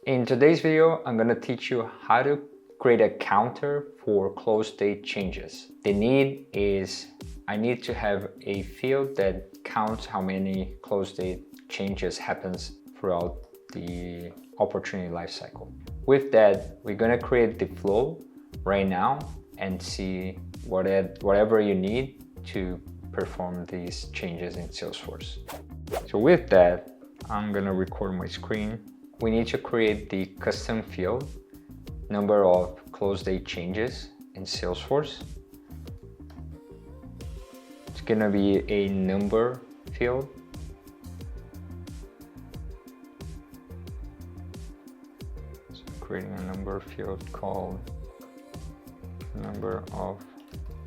In today's video, I'm going to teach you how to create a counter for close date changes. The need is I need to have a field that counts how many close date changes happens throughout the opportunity lifecycle. With that, we're going to create the flow right now and see whatever you need to perform these changes in Salesforce. So with that, I'm going to record my screen. We need to create the custom field, number of close date changes in Salesforce. It's going to be a number field. So creating a number field called number of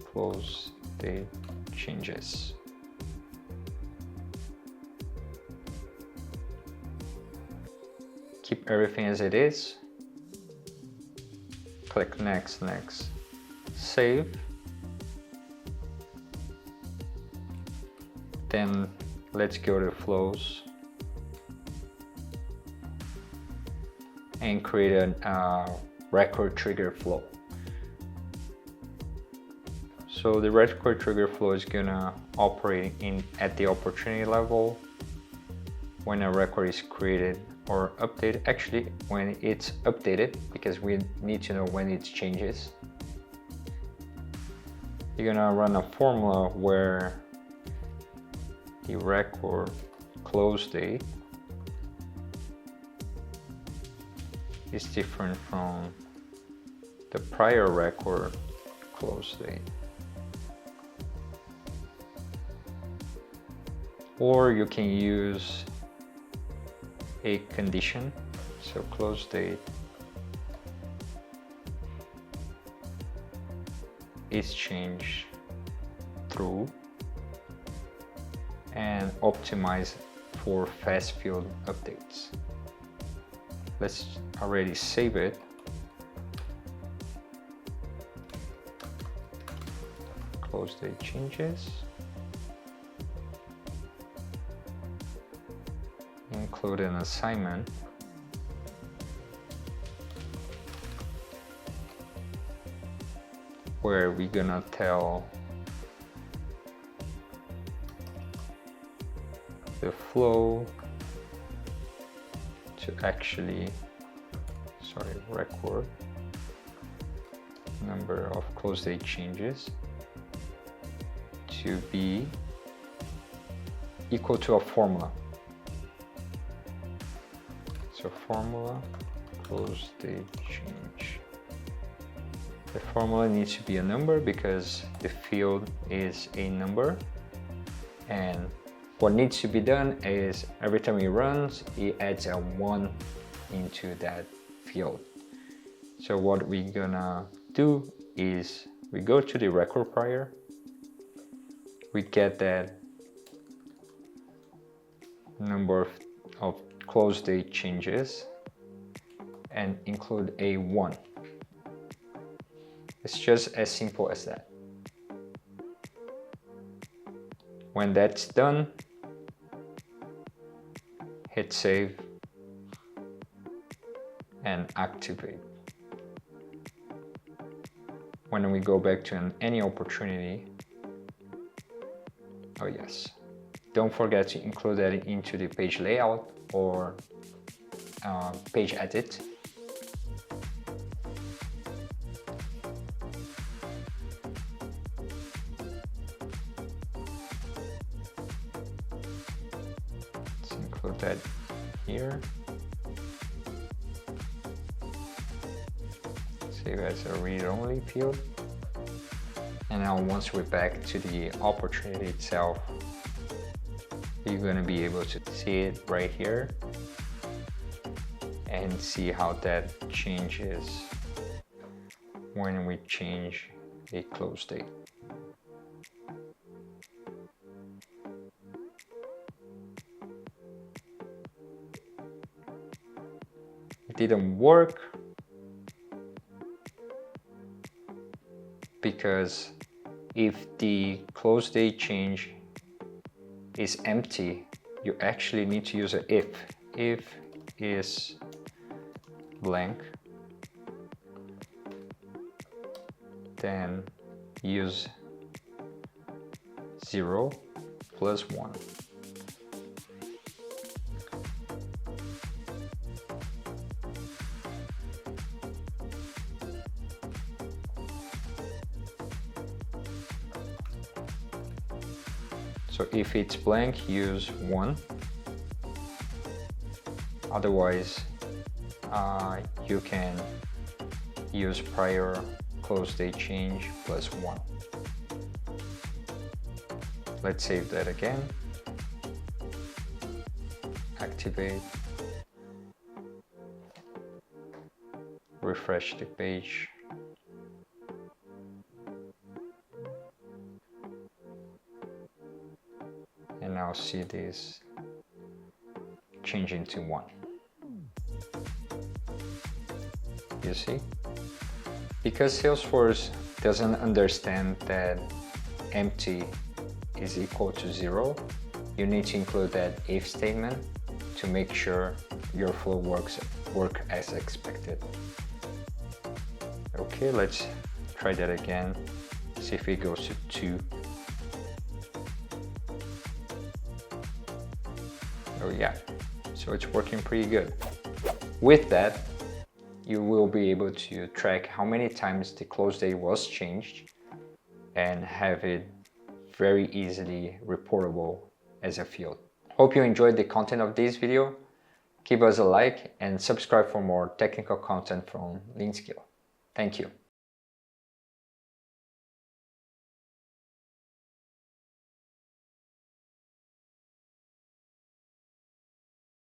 close date changes. Keep everything as it is. Click next, next, save. Then let's go to flows and create a record trigger flow. So the record trigger flow is gonna operate at the opportunity level when a record is created or updated. Actually, when it's updated, because we need to know when it changes. You're gonna run a formula where the record close date is different from the prior record close date. Or you can use a condition, so close date is changed through, and optimize for fast field updates. Let's already save it. Close date changes. Include an assignment where we're gonna tell the flow to actually, record number of close date changes to be equal to a formula. So formula close date change. The formula needs to be a number because the field is a number, and what needs to be done is every time it runs, it adds a 1 into that field. So what we're gonna do is we go to the record prior, we get that number of close date changes and include a 1. It's just as simple as that. When that's done, hit save and activate. When we go back to any opportunity, oh yes, don't forget to include that into the page layout or page edit. Let's include that here. Save as a read-only field. And now once we're back to the opportunity itself, you're going to be able to see it right here and see how that changes when we change a close date. It didn't work because if the close date change is empty, you actually need to use a if. If is blank, then use 0 plus 1. So if it's blank, use 1. Otherwise, you can use prior close date change plus 1. Let's save that again. Activate. Refresh the page. And now see this changing to 1. You see? Because Salesforce doesn't understand that empty is equal to 0, you need to include that if statement to make sure your flow work as expected. Okay, let's try that again. See if it goes to 2. Oh yeah, so it's working pretty good. With that, you will be able to track how many times the close date was changed and have it very easily reportable as a field. Hope you enjoyed the content of this video. Give us a like and subscribe for more technical content from Lean Skill. Thank you.